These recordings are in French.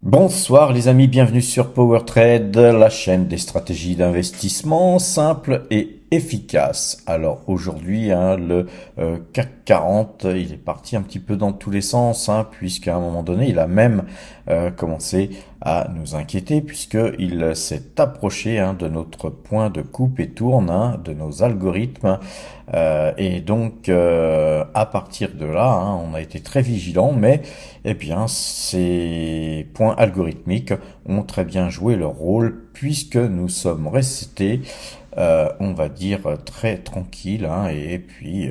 Bonsoir les amis, bienvenue sur PowerTrade, la chaîne des stratégies d'investissement simples et efficaces. Alors aujourd'hui, le CAC 40, il est parti un petit peu dans tous les sens, puisqu'à un moment donné, il a même commencé à nous inquiéter, puisqu'il s'est approché de notre point de coupe et tourne, de nos algorithmes. Et donc, à partir de là, on a été très vigilant, mais eh bien, ces points algorithmiques ont très bien joué leur rôle puisque nous sommes restés, on va dire, très tranquilles. Et puis,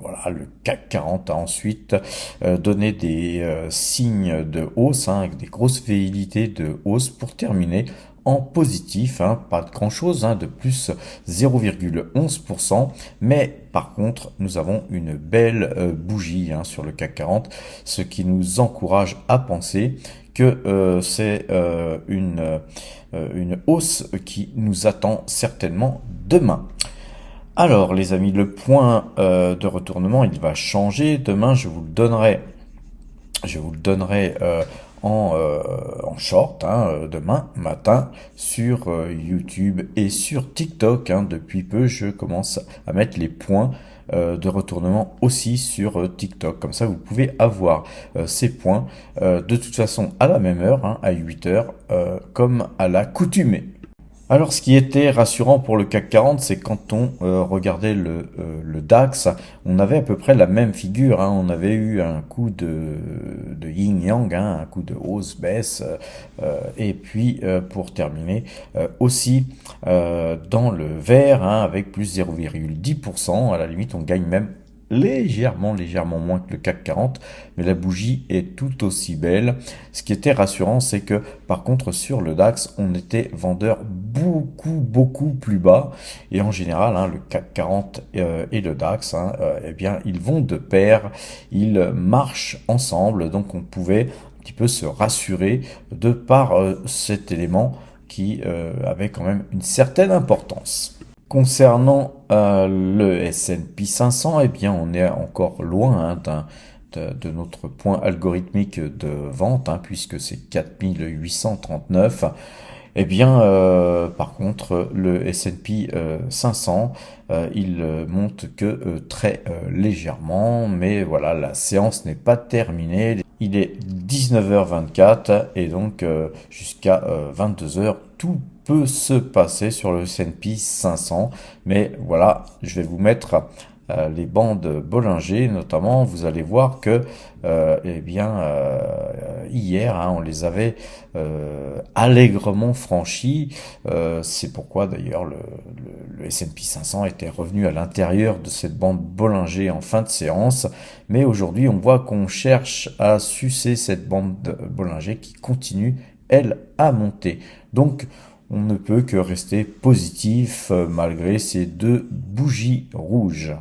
voilà, le CAC 40 a ensuite donné des signes de hausse, avec des grosses velléités de hausse pour terminer en positif, pas de grand-chose, de plus 0,11%, mais par contre, nous avons une belle bougie sur le CAC 40, ce qui nous encourage à penser que c'est une hausse qui nous attend certainement demain. Alors les amis, le point de retournement, il va changer. Demain, je vous le donnerai en short, demain matin sur YouTube et sur TikTok. Depuis peu, je commence à mettre les points de retournement aussi sur TikTok. Comme ça, vous pouvez avoir ces points de toute façon à la même heure, à 8 heures, comme à l'accoutumée. Alors, ce qui était rassurant pour le CAC 40, c'est quand on regardait le DAX, on avait à peu près la même figure. On avait eu un coup de yin-yang, un coup de hausse-baisse, et puis pour terminer aussi dans le vert, avec plus 0,10%. À la limite, on gagne même légèrement moins que le CAC 40, mais la bougie est tout aussi belle. Ce qui était rassurant, c'est que par contre sur le DAX, on était vendeur beaucoup plus bas, et en général, le CAC 40 et le DAX, eh bien, ils vont de pair, ils marchent ensemble, donc on pouvait un petit peu se rassurer de par cet élément qui avait quand même une certaine importance. Concernant le S&P 500, eh bien, on est encore loin de notre point algorithmique de vente, puisque c'est 4839. Eh bien, par contre, le S&P 500, il monte que très légèrement, mais voilà, la séance n'est pas terminée. Il est 19h24 et donc jusqu'à 22h, tout peut se passer sur le S&P 500. Mais voilà, je vais vous mettre les bandes Bollinger notamment. Vous allez voir que eh bien hier on les avait allègrement franchis. C'est pourquoi d'ailleurs le S&P 500 était revenu à l'intérieur de cette bande Bollinger en fin de séance. Mais aujourd'hui, on voit qu'on cherche à sucer cette bande Bollinger qui continue, elle, à monter. Donc, on ne peut que rester positif malgré ces deux bougies rouges.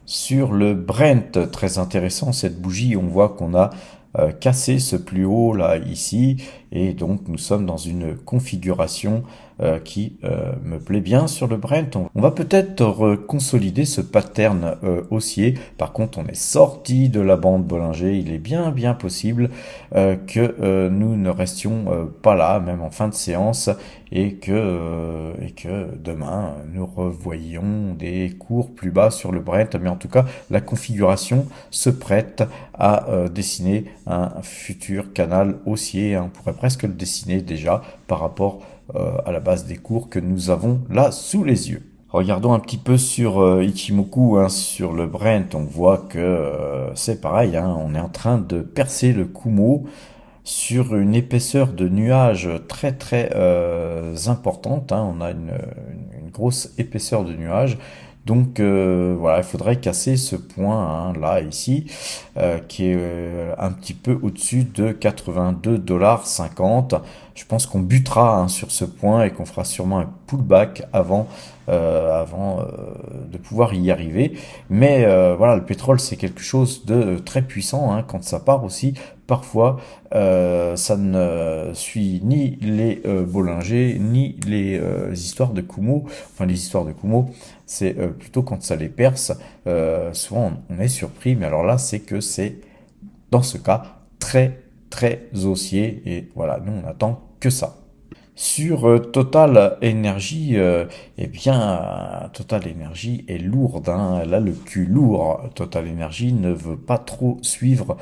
Sur le Brent, très intéressant, cette bougie, on voit qu'on a cassé ce plus haut là ici, et donc nous sommes dans une configuration qui me plaît bien sur le Brent. On va peut-être consolider ce pattern haussier. Par contre, on est sorti de la bande Bollinger. Il est bien possible que nous ne restions pas là, même en fin de séance, et que demain nous revoyions des cours plus bas sur le Brent. Mais en tout cas, la configuration se prête à dessiner un futur canal haussier. On pourrait presque le dessiner déjà par rapport à la base des cours que nous avons là sous les yeux. Regardons un petit peu sur Ichimoku, sur le Brent. On voit que c'est pareil, on est en train de percer le Kumo sur une épaisseur de nuages très importante. On a une grosse épaisseur de nuages. Donc voilà, il faudrait casser ce point là ici, qui est un petit peu au-dessus de 82,50 $. Je pense qu'on butera sur ce point et qu'on fera sûrement un pullback avant de pouvoir y arriver. Mais voilà, le pétrole c'est quelque chose de très puissant, quand ça part aussi. Parfois, ça ne suit ni les Bollinger, ni les histoires de Kumo. Enfin, les histoires de Kumo, c'est plutôt quand ça les perce. Souvent, on est surpris, mais alors là, c'est que c'est, dans ce cas, très très haussier et voilà, nous on attend que ça. Sur Total Energy, eh bien, Total Energy est lourde, hein. Elle a le cul lourd. Total Energy ne veut pas trop suivre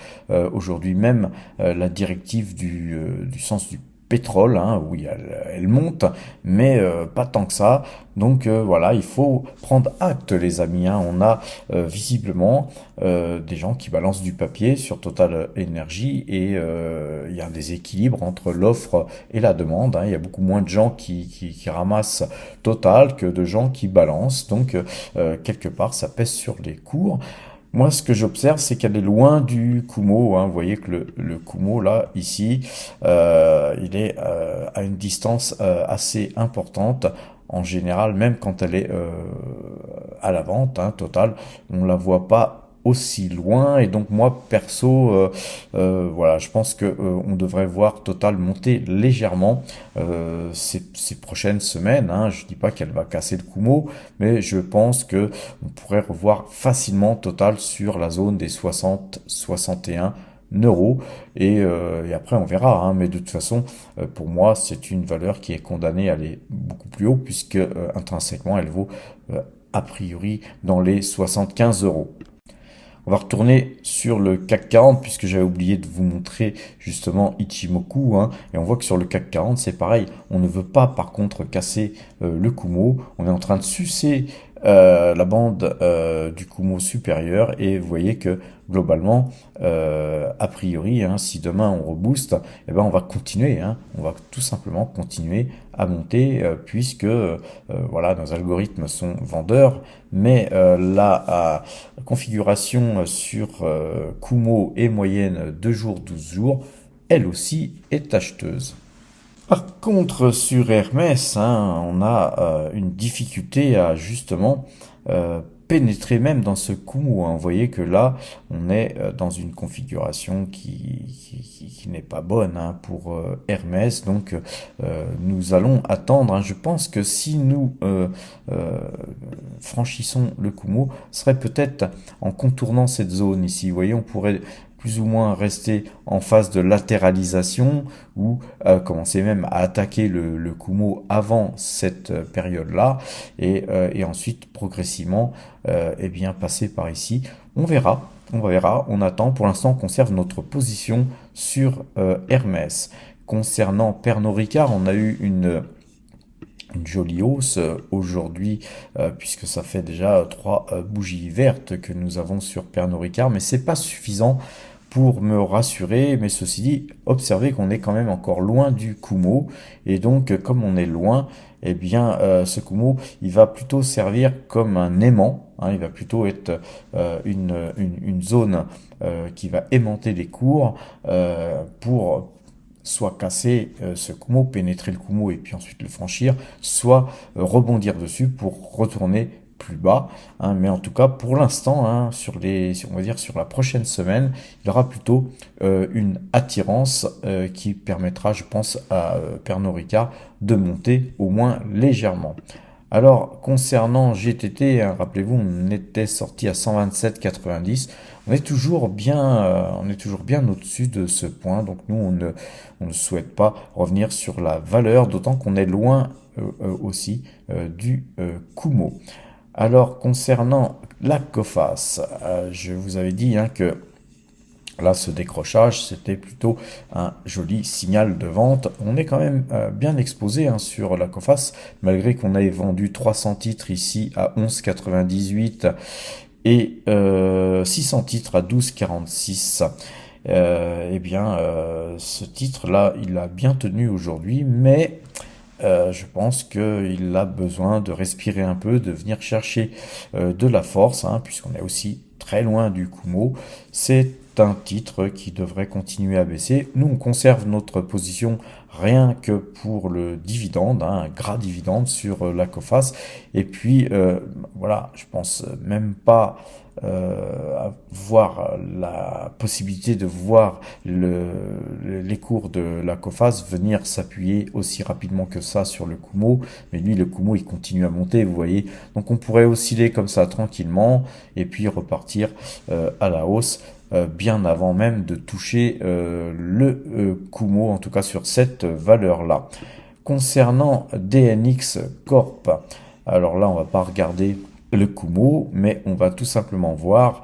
aujourd'hui même la directive du sens du pétrole, hein. Oui, elle monte, mais pas tant que ça. Donc voilà, il faut prendre acte, les amis, hein. On a visiblement des gens qui balancent du papier sur Total Energy et il y a un déséquilibre entre l'offre et la demande, hein. Il y a beaucoup moins de gens qui ramassent Total que de gens qui balancent. Donc, quelque part, ça pèse sur les cours. Moi, ce que j'observe, c'est qu'elle est loin du Kumo, hein. Vous voyez que le Kumo, là, ici, il est à une distance assez importante. En général, même quand elle est à la vente, hein, Total, on la voit pas aussi loin. Et donc moi perso, voilà, je pense que on devrait voir Total monter légèrement ces prochaines semaines, hein. Je dis pas qu'elle va casser le Kumo, mais je pense que on pourrait revoir facilement Total sur la zone des 60-61 euros et après on verra, hein. Mais de toute façon pour moi c'est une valeur qui est condamnée à aller beaucoup plus haut puisque intrinsèquement elle vaut a priori dans les 75 euros. On va retourner sur le CAC 40 puisque j'avais oublié de vous montrer justement Ichimoku, hein, et on voit que sur le CAC 40 c'est pareil, on ne veut pas par contre casser le Kumo, on est en train de sucer la bande du Kumo supérieur et vous voyez que globalement a priori, hein, si demain on rebooste, eh ben on va continuer, hein, on va tout simplement continuer à monter puisque voilà, nos algorithmes sont vendeurs, mais la configuration sur Kumo et moyenne 2 jours 12 jours, elle aussi est acheteuse. Par contre, sur Hermès, hein, on a une difficulté à justement pénétrer même dans ce Kumu, hein. Vous voyez que là, on est dans une configuration qui n'est pas bonne, hein, pour Hermès. Donc, nous allons attendre, hein. Je pense que si nous franchissons le Kumu, ce serait peut-être en contournant cette zone ici. Vous voyez, on pourrait plus ou moins rester en phase de latéralisation ou commencer même à attaquer le Kumo avant cette période-là et ensuite progressivement eh bien passer par ici. On verra, on attend. Pour l'instant, on conserve notre position sur Hermès. Concernant Pernod Ricard, on a eu une jolie hausse aujourd'hui puisque ça fait déjà 3 bougies vertes que nous avons sur Pernod Ricard, mais c'est pas suffisant pour me rassurer. Mais ceci dit, observez qu'on est quand même encore loin du Kumo et donc comme on est loin, eh bien ce Kumo il va plutôt servir comme un aimant, hein. Il va plutôt être une zone qui va aimanter les cours pour soit casser ce Kumo, pénétrer le Kumo et puis ensuite le franchir, soit rebondir dessus pour retourner plus bas, hein. Mais en tout cas pour l'instant, hein, on va dire sur la prochaine semaine, il y aura plutôt une attirance qui permettra, je pense, à Pernod Ricard de monter au moins légèrement. Alors, concernant GTT, hein, rappelez-vous, on était sorti à 127,90. On est toujours bien au-dessus de ce point. Donc nous, on ne souhaite pas revenir sur la valeur, d'autant qu'on est loin aussi du Kumo. Alors, concernant la Coface, je vous avais dit, hein, que là, ce décrochage, c'était plutôt un joli signal de vente. On est quand même bien exposé, hein, sur la Coface, malgré qu'on ait vendu 300 titres ici à 11,98 et 600 titres à 12,46. Eh bien, ce titre-là, il a bien tenu aujourd'hui, mais je pense qu'il a besoin de respirer un peu, de venir chercher de la force, hein, puisqu'on est aussi très loin du Kumo. C'est un titre qui devrait continuer à baisser. Nous, on conserve notre position rien que pour le dividende, hein, un gras dividende sur la Coface. Et puis, voilà, je pense même pas avoir la possibilité de voir les cours de la Coface venir s'appuyer aussi rapidement que ça sur le Kumo. Mais lui, le Kumo, il continue à monter, vous voyez. Donc, on pourrait osciller comme ça tranquillement et puis repartir à la hausse bien avant même de toucher le Kumo, en tout cas sur cette valeur-là. Concernant DNX Corp, alors là on va pas regarder le Kumo, mais on va tout simplement voir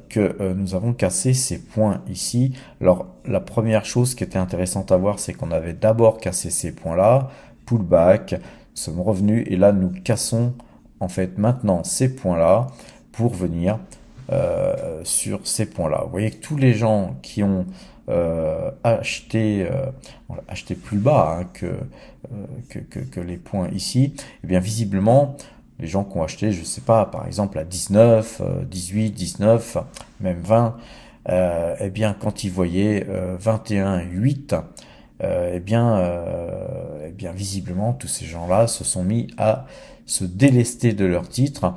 que nous avons cassé ces points ici. Alors la première chose qui était intéressante à voir, c'est qu'on avait d'abord cassé ces points-là, pullback, nous sommes revenus et là nous cassons en fait maintenant ces points-là pour venir sur ces points-là. Vous voyez que tous les gens qui ont acheté plus bas hein, que les points ici, eh bien visiblement, les gens qui ont acheté, je sais pas, par exemple à 19, 18, 19, même 20, eh bien quand ils voyaient 21, 8, eh bien visiblement tous ces gens-là se sont mis à se délester de leurs titres,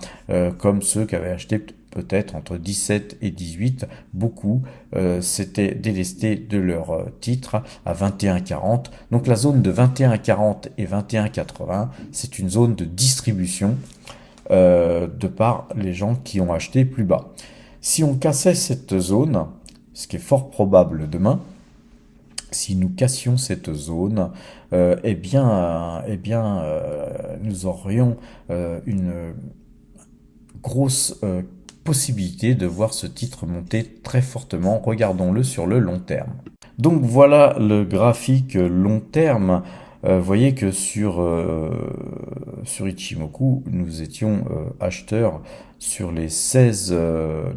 comme ceux qui avaient acheté peut-être entre 17 et 18, beaucoup s'étaient délestés de leurs titres à 21,40. Donc la zone de 21,40 et 21,80, c'est une zone de distribution de par les gens qui ont acheté plus bas. Si on cassait cette zone, ce qui est fort probable demain, si nous cassions cette zone, nous aurions une grosse possibilité de voir ce titre monter très fortement. Regardons-le sur le long terme. Donc voilà le graphique long terme. Vous voyez que sur Ichimoku, nous étions acheteurs sur les 16,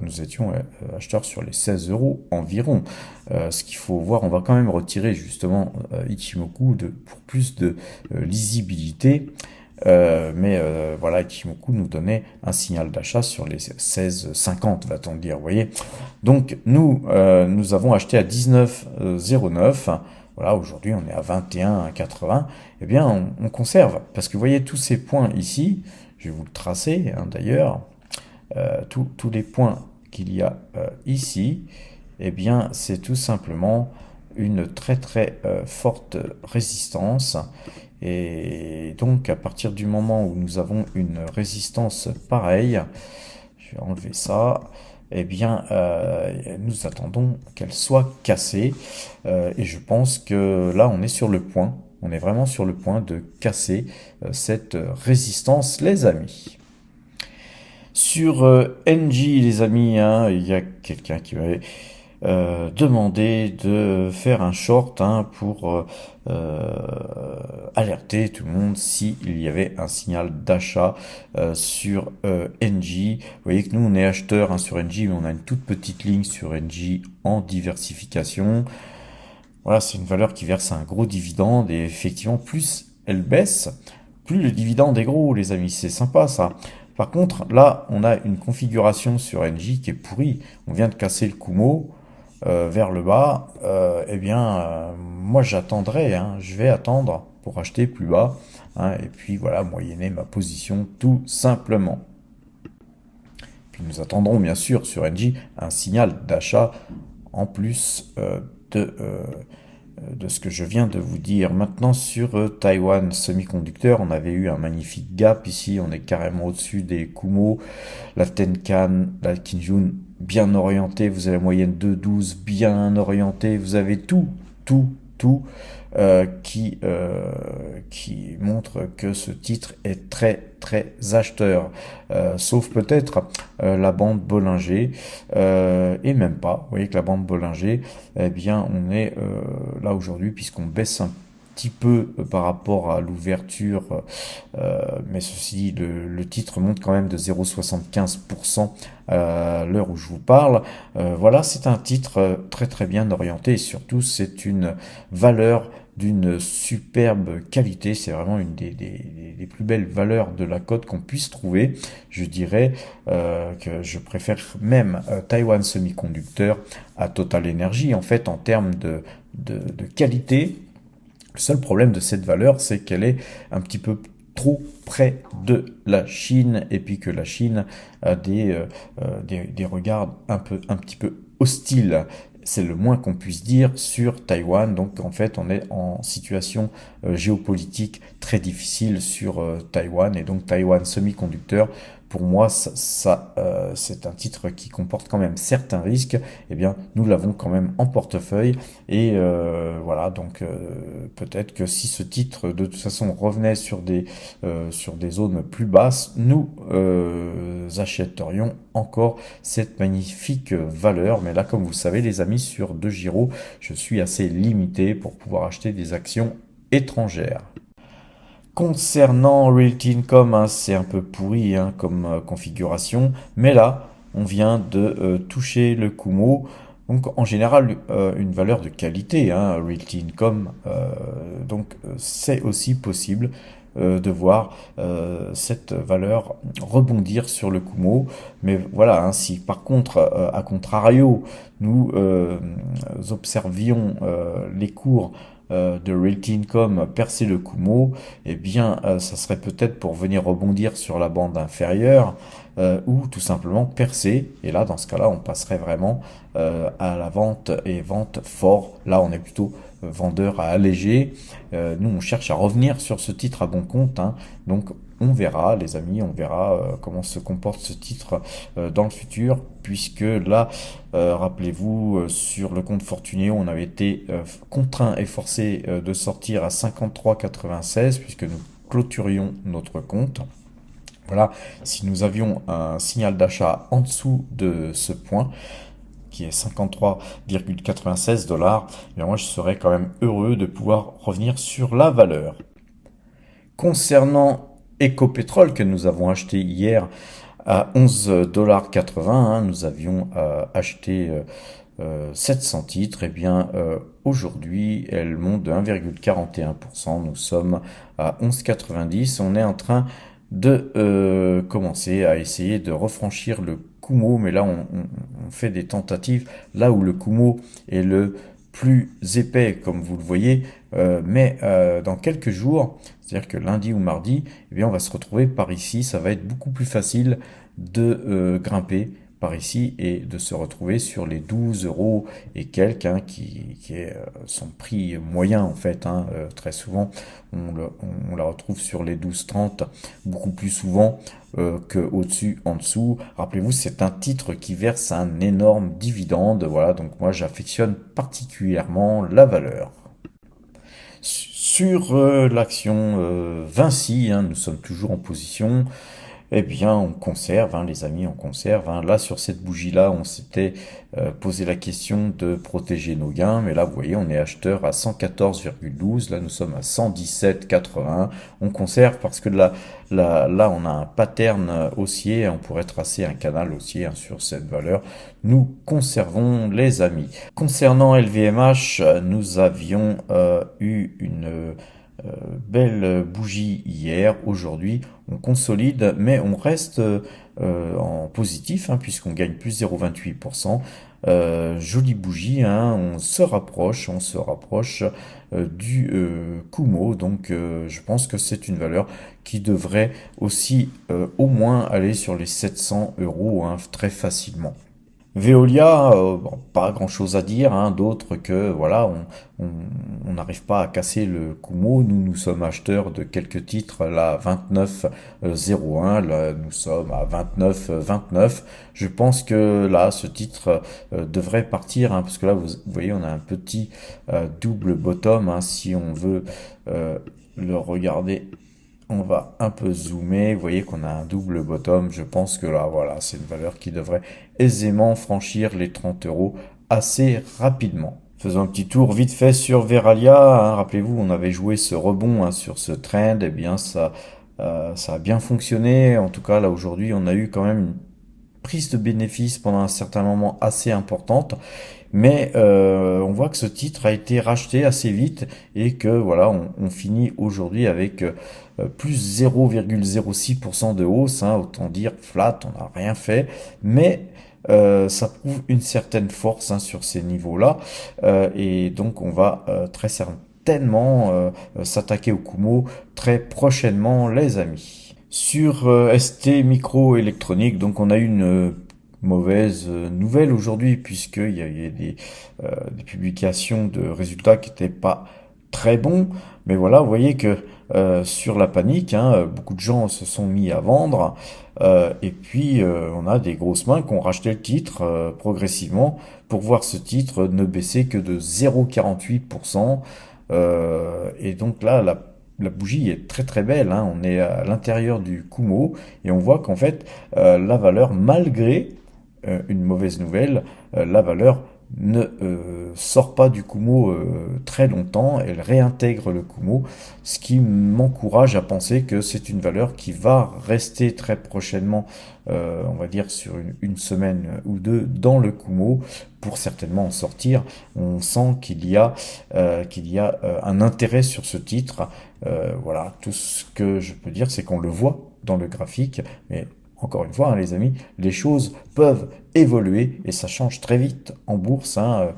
nous étions acheteurs sur les 16 euros environ. Ce qu'il faut voir, on va quand même retirer justement Ichimoku pour plus de lisibilité. Voilà, Ichimoku nous donnait un signal d'achat sur les 16,50, va-t-on dire, vous voyez. Donc nous avons acheté à 19,09. Voilà, aujourd'hui on est à 21,80. Eh bien, on conserve parce que vous voyez tous ces points ici. Je vais vous le tracer hein, d'ailleurs. Tous les points qu'il y a ici, eh bien, c'est tout simplement une très très forte résistance. Et donc, à partir du moment où nous avons une résistance pareille, je vais enlever ça, eh bien, nous attendons qu'elle soit cassée. Et je pense que là, on est sur le point. On est vraiment sur le point de casser cette résistance, les amis. Sur NG, les amis, hein, il y a quelqu'un qui m'avait demandé de faire un short hein, pour alerter tout le monde s'il y avait un signal d'achat sur NG. Vous voyez que nous, on est acheteur hein, sur NG, mais on a une toute petite ligne sur NG en diversification. Voilà, c'est une valeur qui verse un gros dividende et effectivement, plus elle baisse, plus le dividende est gros, les amis. C'est sympa ça. Par contre, là, on a une configuration sur NJ qui est pourrie. On vient de casser le Kumo vers le bas. Moi, j'attendrai. Hein, je vais attendre pour acheter plus bas. Hein, et puis, voilà, moyenner ma position tout simplement. Puis, nous attendrons, bien sûr, sur NJ, un signal d'achat en plus de ce que je viens de vous dire. Maintenant sur Taiwan Semiconducteur, on avait eu un magnifique gap ici, on est carrément au-dessus des Kumo, la Tenkan, la Kinjun bien orientée, vous avez la moyenne de 12 bien orientée, vous avez tout qui montre que ce titre est très très acheteur, sauf peut-être la bande Bollinger, et même pas. Vous voyez que la bande Bollinger, eh bien on est là aujourd'hui puisqu'on baisse un petit peu par rapport à l'ouverture, mais ceci dit, le titre monte quand même de 0,75% à l'heure où je vous parle. Voilà, c'est un titre très très bien orienté et surtout c'est une valeur d'une superbe qualité. C'est vraiment une des plus belles valeurs de la cote qu'on puisse trouver. Je dirais que je préfère même Taiwan Semiconducteur à Total Energy en fait en termes de qualité. Le seul problème de cette valeur, c'est qu'elle est un petit peu trop près de la Chine et puis que la Chine a des regards un petit peu hostiles. C'est le moins qu'on puisse dire sur Taïwan. Donc en fait, on est en situation géopolitique très difficile sur Taïwan et donc Taïwan Semiconducteur pour moi, c'est un titre qui comporte quand même certains risques. Eh bien, nous l'avons quand même en portefeuille. Et voilà, donc peut-être que si ce titre, de toute façon, revenait sur des zones plus basses, nous achèterions encore cette magnifique valeur. Mais là, comme vous le savez, les amis, sur DeGiro, je suis assez limité pour pouvoir acheter des actions étrangères. Concernant Realty Income, hein, c'est un peu pourri hein, comme configuration, mais là, on vient de toucher le Kumo. Donc en général, une valeur de qualité, hein, Realty Income, c'est aussi possible de voir cette valeur rebondir sur le Kumo. Mais voilà, hein, si par contre, à contrario, nous observions les cours de Realty Income percer le Kumo, eh bien, ça serait peut-être pour venir rebondir sur la bande inférieure ou tout simplement percer. Et là, dans ce cas-là, on passerait vraiment à la vente et vente fort. Là, on est plutôt vendeur à alléger. Nous, on cherche à revenir sur ce titre à bon compte, hein. Donc, on verra, les amis, on verra comment se comporte ce titre dans le futur, puisque là, rappelez-vous, sur le compte Fortuné, on avait été contraint et forcé de sortir à 53,96 puisque nous clôturions notre compte. Voilà, si nous avions un signal d'achat en dessous de ce point, qui est 53,96 $, eh bien moi je serais quand même heureux de pouvoir revenir sur la valeur. Concernant Ecopetrol que nous avons acheté hier à 11,80 $, hein, nous avions acheté 700 titres, et bien aujourd'hui elle monte de 1,41%, nous sommes à 11,90, on est en train de commencer à essayer de refranchir le Kumo, mais là on fait des tentatives là où le Kumo est le plus épais comme vous le voyez, mais dans quelques jours, c'est-à-dire que lundi ou mardi, eh bien on va se retrouver par ici, ça va être beaucoup plus facile de grimper par ici et de se retrouver sur les 12 euros et quelques, hein, qui est son prix moyen en fait, hein. Très souvent on la retrouve sur les 12,30 beaucoup plus souvent que au-dessus, en dessous. Rappelez-vous, c'est un titre qui verse un énorme dividende, voilà, donc moi j'affectionne particulièrement la valeur. Sur l'action Vinci, hein, nous sommes toujours en position. Eh bien, on conserve, hein, les amis, on conserve, hein. Là, sur cette bougie-là, on s'était posé la question de protéger nos gains. Mais là, vous voyez, on est acheteur à 114,12. Là, nous sommes à 117,80. On conserve parce que là, on a un pattern haussier. On pourrait tracer un canal haussier, hein, sur cette valeur. Nous conservons, les amis. Concernant LVMH, nous avions eu une belle bougie hier. Aujourd'hui, on consolide, mais on reste en positif, hein, puisqu'on gagne plus 0,28%. Jolie bougie, hein, on se rapproche du Kumo, donc je pense que c'est une valeur qui devrait aussi au moins aller sur les 700 euros, hein, très facilement. Veolia, bon, pas grand-chose à dire, hein, d'autre que voilà, on n'arrive pas à casser le Kumo. Nous sommes acheteurs de quelques titres là 29,01, là nous sommes à 29,29. Je pense que là ce titre devrait partir, hein, parce que là vous voyez on a un petit double bottom, hein, si on veut le regarder. On va un peu zoomer, vous voyez qu'on a un double bottom, je pense que là, voilà, c'est une valeur qui devrait aisément franchir les 30 euros assez rapidement. Faisons un petit tour vite fait sur Veralia, hein. Rappelez-vous, on avait joué ce rebond, hein, sur ce trend, et bien ça a bien fonctionné. En tout cas, là aujourd'hui, on a eu quand même une prise de bénéfices pendant un certain moment assez importante, mais on voit que ce titre a été racheté assez vite et que voilà, on finit aujourd'hui avec plus 0,06% de hausse, hein, autant dire flat, on n'a rien fait, mais ça prouve une certaine force, hein, sur ces niveaux-là, et donc on va très certainement s'attaquer au Kumo très prochainement, les amis. Sur ST Microélectronique, donc on a eu une mauvaise nouvelle aujourd'hui, puisqu'il y avait des publications de résultats qui n'étaient pas très bons. Mais voilà, vous voyez que sur la panique, hein. Beaucoup de gens se sont mis à vendre. Et puis, on a des grosses mains qui ont racheté le titre progressivement pour voir ce titre ne baisser que de 0,48%. Et donc là, la bougie est très très belle, hein. On est à l'intérieur du Kumo et on voit qu'en fait, la valeur, malgré une mauvaise nouvelle, la valeur ne sort pas du Kumo très longtemps, elle réintègre le Kumo, ce qui m'encourage à penser que c'est une valeur qui va rester très prochainement, on va dire sur une semaine ou deux, dans le Kumo, pour certainement en sortir. On sent qu'il y a un intérêt sur ce titre. Voilà, tout ce que je peux dire, c'est qu'on le voit dans le graphique, mais encore une fois, hein, les amis, les choses peuvent évoluer et ça change très vite en bourse, hein.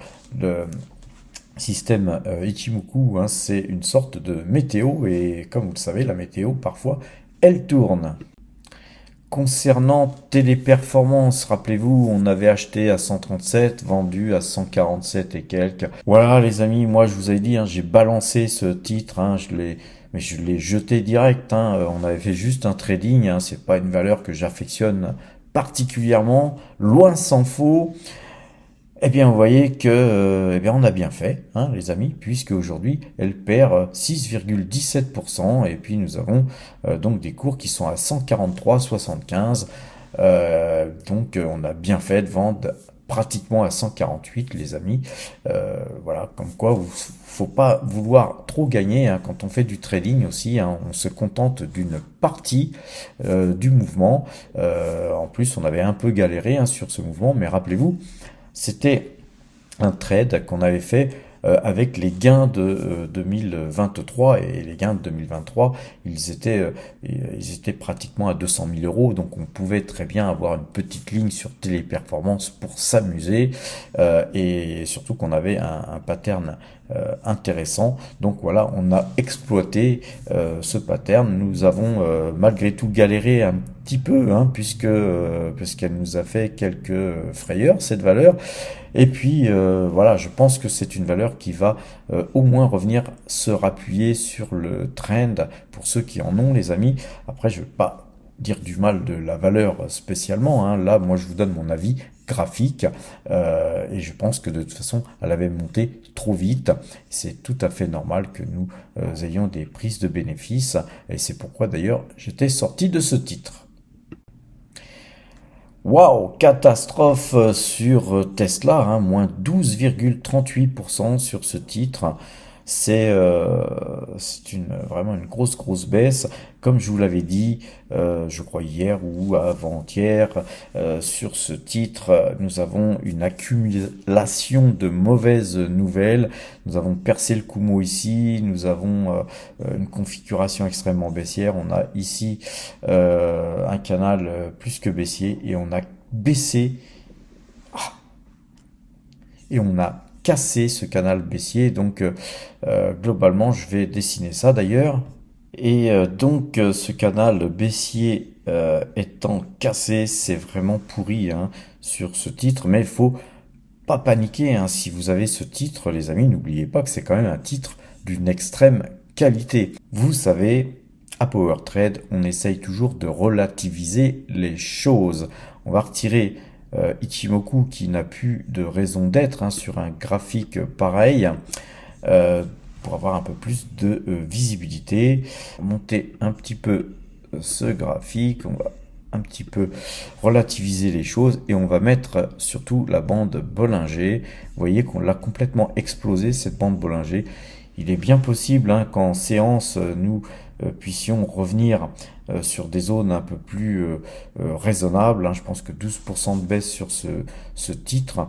Le système Ichimoku, hein, c'est une sorte de météo et comme vous le savez, la météo, parfois, elle tourne. Concernant Téléperformance, rappelez-vous, on avait acheté à 137, vendu à 147 et quelques. Voilà les amis, moi je vous avais dit, hein, j'ai balancé ce titre, hein, mais je l'ai jeté direct, hein. On avait fait juste un trading, hein, c'est pas une valeur que j'affectionne particulièrement, loin s'en faut. Eh bien, vous voyez que, eh bien, on a bien fait, hein, les amis, puisque aujourd'hui, elle perd 6,17%, et puis nous avons donc des cours qui sont à 143,75. On a bien fait de vendre pratiquement à 148, les amis. Voilà, comme quoi, faut pas vouloir trop gagner, hein, quand on fait du trading aussi, hein, on se contente d'une partie du mouvement. En plus, on avait un peu galéré, hein, sur ce mouvement, mais rappelez-vous, c'était un trade qu'on avait fait avec les gains de 2023 et les gains de 2023, ils étaient pratiquement à 200 000 euros, donc on pouvait très bien avoir une petite ligne sur Téléperformance pour s'amuser et surtout qu'on avait un pattern intéressant. Donc voilà, on a exploité ce pattern. Nous avons malgré tout galéré un petit peu, hein, parce qu'elle nous a fait quelques frayeurs cette valeur. Et puis voilà, je pense que c'est une valeur qui va au moins revenir se rappuyer sur le trend pour ceux qui en ont, les amis. Après, je ne vais pas dire du mal de la valeur spécialement, hein. Là, moi, je vous donne mon avis graphique et je pense que de toute façon, elle avait monté trop vite. C'est tout à fait normal que nous ayons des prises de bénéfices et c'est pourquoi d'ailleurs j'étais sorti de ce titre. Waouh, catastrophe sur Tesla, hein, moins 12,38% sur ce titre. C'est vraiment une grosse baisse. Comme je vous l'avais dit, je crois hier ou avant-hier, sur ce titre, nous avons une accumulation de mauvaises nouvelles. Nous avons percé le Kumo ici, nous avons une configuration extrêmement baissière. On a ici un canal plus que baissier et on a baissé et on a cassé ce canal baissier. Donc globalement, je vais dessiner ça d'ailleurs. Et ce canal baissier étant cassé, c'est vraiment pourri, hein, sur ce titre. Mais il faut pas paniquer, hein. Si vous avez ce titre, les amis, n'oubliez pas que c'est quand même un titre d'une extrême qualité. Vous savez, à Power Trade, on essaye toujours de relativiser les choses. On va retirer Ichimoku qui n'a plus de raison d'être, hein, sur un graphique pareil, pour avoir un peu plus de visibilité. Monter un petit peu ce graphique, on va un petit peu relativiser les choses et on va mettre surtout la bande Bollinger. Vous voyez qu'on l'a complètement explosé, cette bande Bollinger. Il est bien possible, hein, qu'en séance, nous puissions revenir sur des zones un peu plus raisonnables, hein. Je pense que 12% de baisse sur ce titre,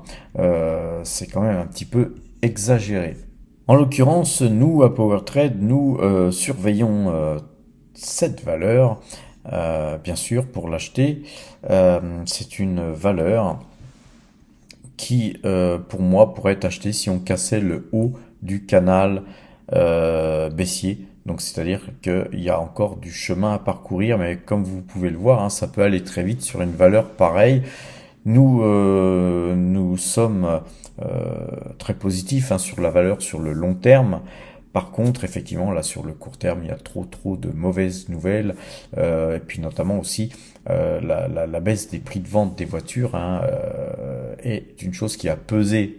c'est quand même un petit peu exagéré. En l'occurrence, nous, à PowerTrade, nous surveillons cette valeur, bien sûr, pour l'acheter. C'est une valeur qui, pour moi, pourrait être achetée si on cassait le haut du canal baissier. Donc, c'est-à-dire qu'il y a encore du chemin à parcourir, mais comme vous pouvez le voir, hein, ça peut aller très vite sur une valeur pareille. Nous sommes très positifs, hein, sur la valeur sur le long terme, Par contre, effectivement, là sur le court terme, il y a trop de mauvaises nouvelles, et puis notamment aussi la baisse des prix de vente des voitures, hein, est une chose qui a pesé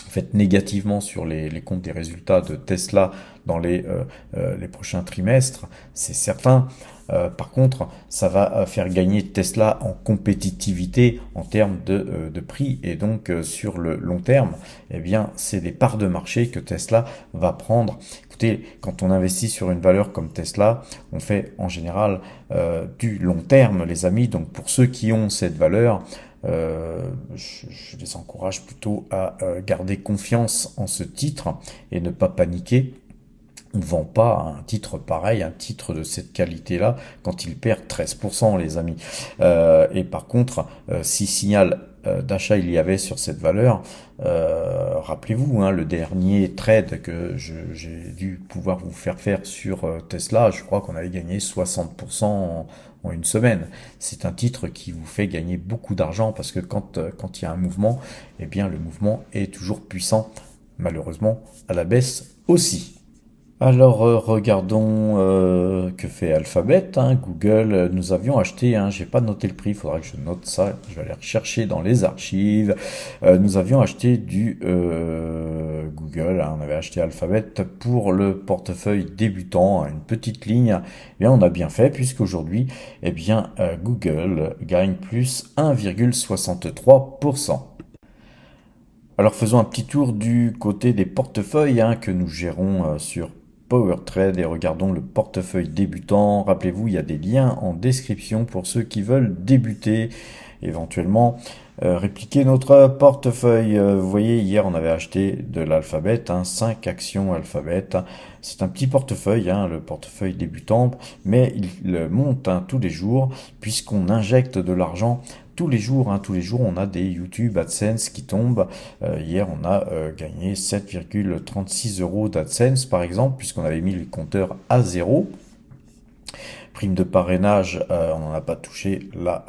en fait négativement sur les comptes des résultats de Tesla dans les prochains trimestres, c'est certain. Par contre, ça va faire gagner Tesla en compétitivité en termes de prix et donc sur le long terme, eh bien, c'est des parts de marché que Tesla va prendre. Écoutez, quand on investit sur une valeur comme Tesla, on fait en général du long terme, les amis. Donc pour ceux qui ont cette valeur, je les encourage plutôt à garder confiance en ce titre et ne pas paniquer. On ne vend pas un titre pareil, un titre de cette qualité-là, quand il perd 13%, les amis. Et par contre, si signal d'achat il y avait sur cette valeur, rappelez-vous, hein, le dernier trade que j'ai dû pouvoir vous faire sur Tesla, je crois qu'on avait gagné 60% en une semaine. C'est un titre qui vous fait gagner beaucoup d'argent parce que quand il y a un mouvement, eh bien le mouvement est toujours puissant, malheureusement à la baisse aussi. Alors regardons que fait Alphabet, hein, Google. Nous avions acheté, hein, j'ai pas noté le prix, il faudra que je note ça, je vais aller rechercher dans les archives. Nous avions acheté du Google, hein, on avait acheté Alphabet pour le portefeuille débutant, hein, une petite ligne. Eh bien on a bien fait puisqu'aujourd'hui, eh bien Google gagne plus 1,63%. Alors faisons un petit tour du côté des portefeuilles, hein, que nous gérons sur PowerTrade et regardons le portefeuille débutant. Rappelez-vous, il y a des liens en description pour ceux qui veulent débuter, éventuellement répliquer notre portefeuille. Vous voyez, hier on avait acheté de l'Alphabet, hein, 5 actions Alphabet. C'est un petit portefeuille, hein, le portefeuille débutant, mais il monte, hein, tous les jours puisqu'on injecte de l'argent tous les jours, hein, tous les jours, on a des YouTube AdSense qui tombent. Hier, on a gagné 7,36 euros d'AdSense, par exemple, puisqu'on avait mis le compteur à zéro. Prime de parrainage, on n'en a pas touché là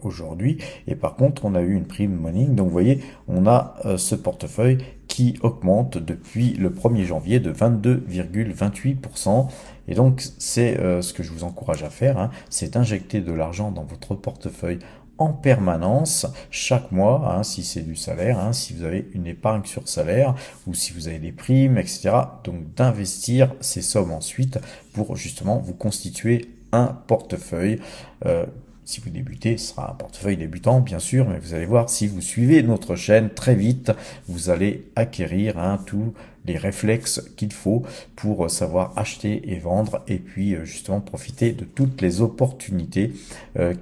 aujourd'hui. Et par contre, on a eu une prime morning. Donc, vous voyez, on a ce portefeuille qui augmente depuis le 1er janvier de 22,28%. Et donc, c'est ce que je vous encourage à faire, hein, c'est d'injecter de l'argent dans votre portefeuille en permanence, chaque mois, hein, si c'est du salaire, hein, si vous avez une épargne sur salaire, ou si vous avez des primes, etc. Donc d'investir ces sommes ensuite pour justement vous constituer un portefeuille. Si vous débutez, ce sera un portefeuille débutant, bien sûr, mais vous allez voir, si vous suivez notre chaîne, très vite, vous allez acquérir, hein, tous les réflexes qu'il faut pour savoir acheter et vendre, et puis justement profiter de toutes les opportunités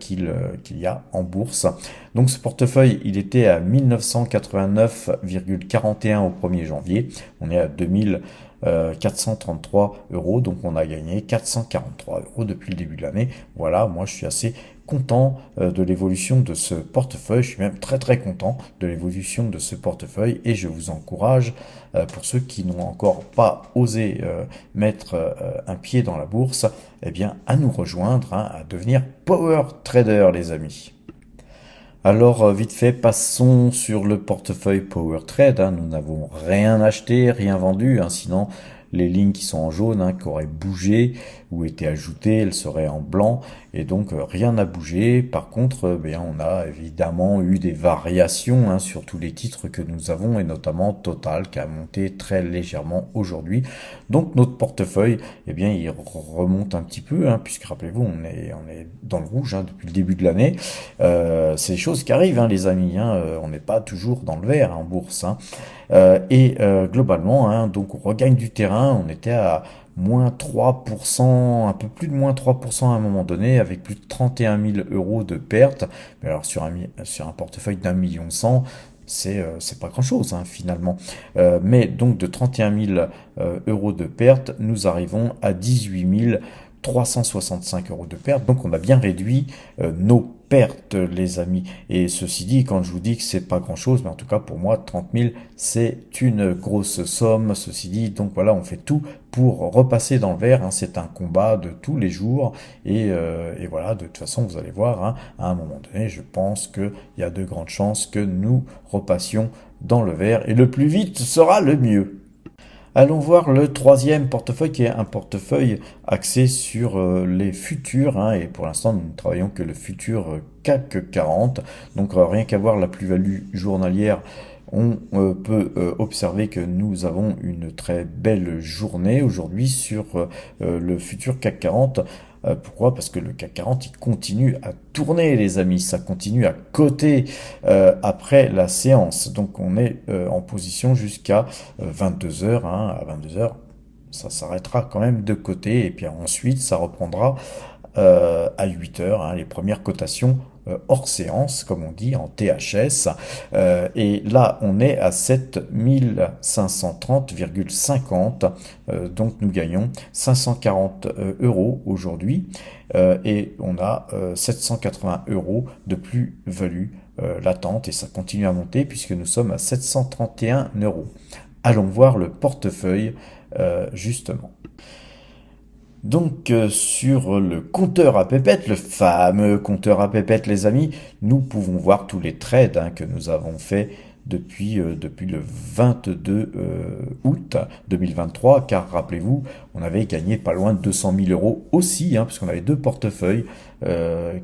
qu'il y a en bourse. Donc ce portefeuille, il était à 1989,41 au 1er janvier. On est à 433 euros, donc on a gagné 443 euros depuis le début de l'année. Voilà, moi je suis assez content de l'évolution de ce portefeuille, je suis même très content de l'évolution de ce portefeuille et je vous encourage, pour ceux qui n'ont encore pas osé mettre un pied dans la bourse, eh bien à nous rejoindre, hein, à devenir Power Trader, les amis. Alors vite fait, passons sur le portefeuille PowerTrade, hein. Nous n'avons rien acheté, rien vendu, hein, sinon les lignes qui sont en jaune, hein, qui auraient bougé ou été ajoutées, elles seraient en blanc, et donc rien n'a bougé. Par contre, on a évidemment eu des variations, hein, sur tous les titres que nous avons, et notamment Total qui a monté très légèrement aujourd'hui. Donc notre portefeuille, il remonte un petit peu, hein, puisque rappelez-vous, on est dans le rouge, hein, depuis le début de l'année. C'est des choses qui arrivent, hein, les amis, hein, on n'est pas toujours dans le vert, hein, en bourse, hein. Globalement, hein, donc on regagne du terrain, on était à moins 3%, un peu plus de moins 3% à un moment donné, avec plus de 31 000 euros de pertes. Mais alors sur un portefeuille d'1,1 million, c'est pas grand chose, hein, finalement. Mais donc de 31 000 euros de pertes, nous arrivons à 18 365 euros de pertes. Donc on a bien réduit nos pertes, les amis. Et ceci dit, quand je vous dis que c'est pas grand chose, mais en tout cas pour moi 30 000 c'est une grosse somme. Ceci dit, donc voilà, on fait tout pour repasser dans le vert, hein. C'est un combat de tous les jours et voilà, de toute façon vous allez voir, hein, à un moment donné, je pense qu'il y a de grandes chances que nous repassions dans le vert et le plus vite sera le mieux. Allons voir le troisième portefeuille qui est un portefeuille axé sur les futurs, hein, et pour l'instant nous ne travaillons que le futur CAC 40. Donc rien qu'à voir la plus-value journalière, on peut observer que nous avons une très belle journée aujourd'hui sur le futur CAC 40. Pourquoi? Parce que le CAC 40 il continue à tourner, les amis, ça continue à coter après la séance. Donc on est en position jusqu'à 22 heures, hein. À 22 heures, ça s'arrêtera quand même de côté et puis ensuite ça reprendra à 8 heures, hein, les premières cotations hors séance, comme on dit en THS. Et là, on est à 7530,50. Donc, nous gagnons 540 euros aujourd'hui. Et on a 780 euros de plus-value latente. Et ça continue à monter puisque nous sommes à 731 euros. Allons voir le portefeuille, justement. Donc sur le compteur à pépettes, le fameux compteur à pépettes les amis, nous pouvons voir tous les trades, hein, que nous avons fait depuis le 22 août 2023, car rappelez-vous, on avait gagné pas loin de 200 000 euros aussi, hein, parce qu'on avait deux portefeuilles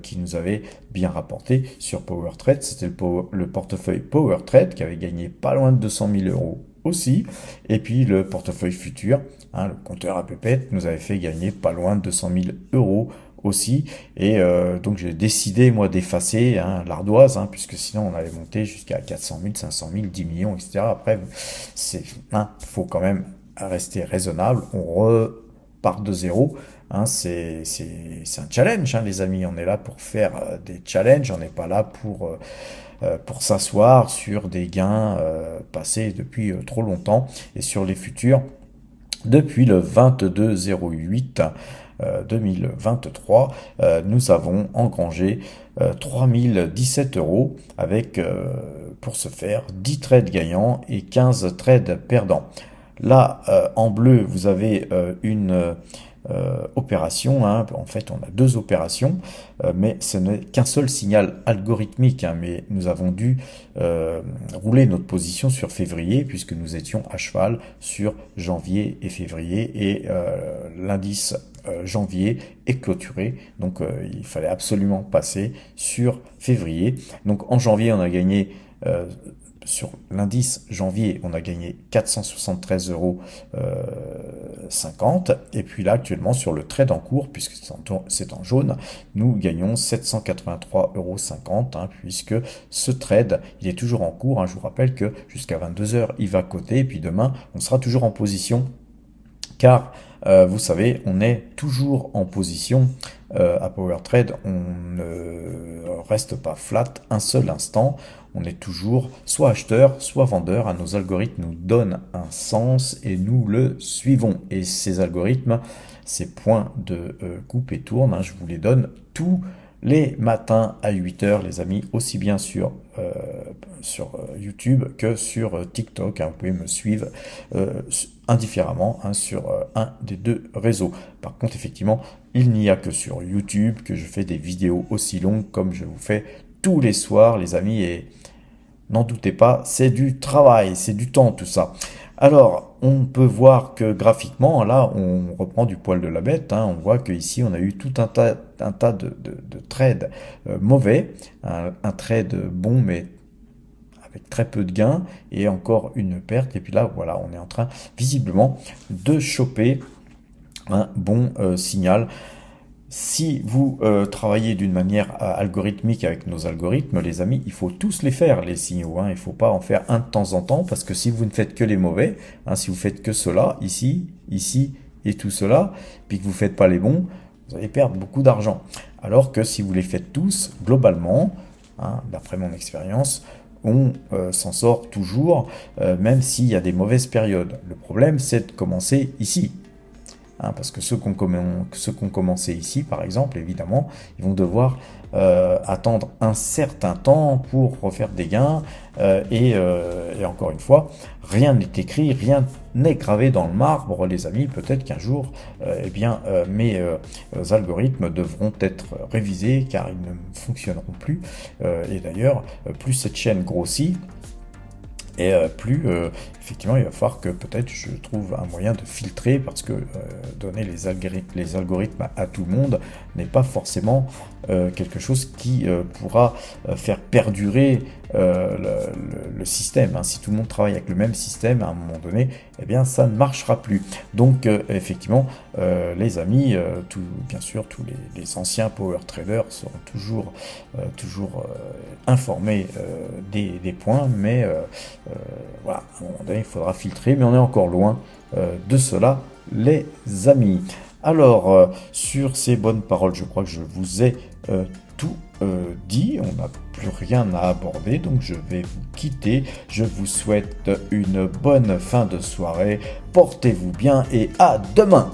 qui nous avaient bien rapporté sur PowerTrade. C'était le portefeuille PowerTrade qui avait gagné pas loin de 200 000 euros aussi, et puis le portefeuille futur, hein, le compteur à pépettes, nous avait fait gagner pas loin de 200 000 euros aussi, et donc j'ai décidé moi d'effacer, hein, l'ardoise, hein, puisque sinon on allait monter jusqu'à 400 000, 500 000, 10 millions, etc. Après, faut quand même rester raisonnable, on repart de zéro, hein, c'est un challenge, hein, les amis, on est là pour faire des challenges, on n'est pas là pour s'asseoir sur des gains passés depuis trop longtemps, et sur les futurs, depuis le 22/08 2023, nous avons engrangé 3017 euros avec, pour ce faire, 10 trades gagnants et 15 trades perdants. Là, en bleu, vous avez une opération, hein. En fait, on a deux opérations, mais ce n'est qu'un seul signal algorithmique, hein, mais nous avons dû rouler notre position sur février, puisque nous étions à cheval sur janvier et février, et l'indice janvier est clôturé, donc il fallait absolument passer sur février. Donc en janvier, on a gagné sur l'indice janvier, on a gagné 473,50 euros. Et puis là, actuellement, sur le trade en cours, puisque c'est en jaune, nous gagnons 783,50 euros, hein, puisque ce trade, il est toujours en cours, hein. Je vous rappelle que jusqu'à 22 heures, il va coter. Et puis demain, on sera toujours en position, car vous savez, on est toujours en position à PowerTrade, on ne reste pas flat un seul instant, on est toujours soit acheteur, soit vendeur, hein. Nos algorithmes nous donnent un sens et nous le suivons. Et ces algorithmes, ces points de coupe et tourne, hein, je vous les donne tous les matins à 8 heures, les amis, aussi bien sur YouTube que sur TikTok, hein. Vous pouvez me suivre indifféremment, hein, sur un des deux réseaux. Par contre, effectivement, il n'y a que sur YouTube que je fais des vidéos aussi longues comme je vous fais tous les soirs, les amis, et n'en doutez pas, c'est du travail, c'est du temps tout ça. Alors, on peut voir que graphiquement, là, on reprend du poil de la bête, hein. On voit qu'ici, on a eu tout un tas de trades mauvais, un trade bon, mais avec très peu de gains, et encore une perte. Et puis là, voilà, on est en train, visiblement, de choper un bon signal. Si vous travaillez d'une manière algorithmique avec nos algorithmes, les amis, il faut tous les faire, les signaux, hein. Il ne faut pas en faire un de temps en temps, parce que si vous ne faites que les mauvais, hein, si vous faites que cela, ici, ici et tout cela, puis que vous ne faites pas les bons, vous allez perdre beaucoup d'argent. Alors que si vous les faites tous, globalement, hein, d'après mon expérience, on s'en sort toujours, même s'il y a des mauvaises périodes. Le problème, c'est de commencer ici. Hein, parce que ceux qui ont commencé ici, par exemple, évidemment, ils vont devoir attendre un certain temps pour refaire des gains. Et encore une fois, rien n'est écrit, rien n'est gravé dans le marbre, les amis. Peut-être qu'un jour, mes algorithmes devront être révisés, car ils ne fonctionneront plus. Et d'ailleurs, plus cette chaîne grossit, Et plus, effectivement, il va falloir que peut-être je trouve un moyen de filtrer parce que donner les algorithmes à tout le monde n'est pas forcément quelque chose qui pourra faire perdurer le système, hein. Si tout le monde travaille avec le même système, à un moment donné, eh bien, ça ne marchera plus. Donc, effectivement, les amis, bien sûr, tous les anciens power traders seront toujours informés des points, mais voilà, à un moment donné, il faudra filtrer, mais on est encore loin de cela, les amis. Alors, sur ces bonnes paroles, je crois que je vous ai tout dit, on n'a plus rien à aborder, donc je vais vous quitter. Je vous souhaite une bonne fin de soirée, portez-vous bien et à demain!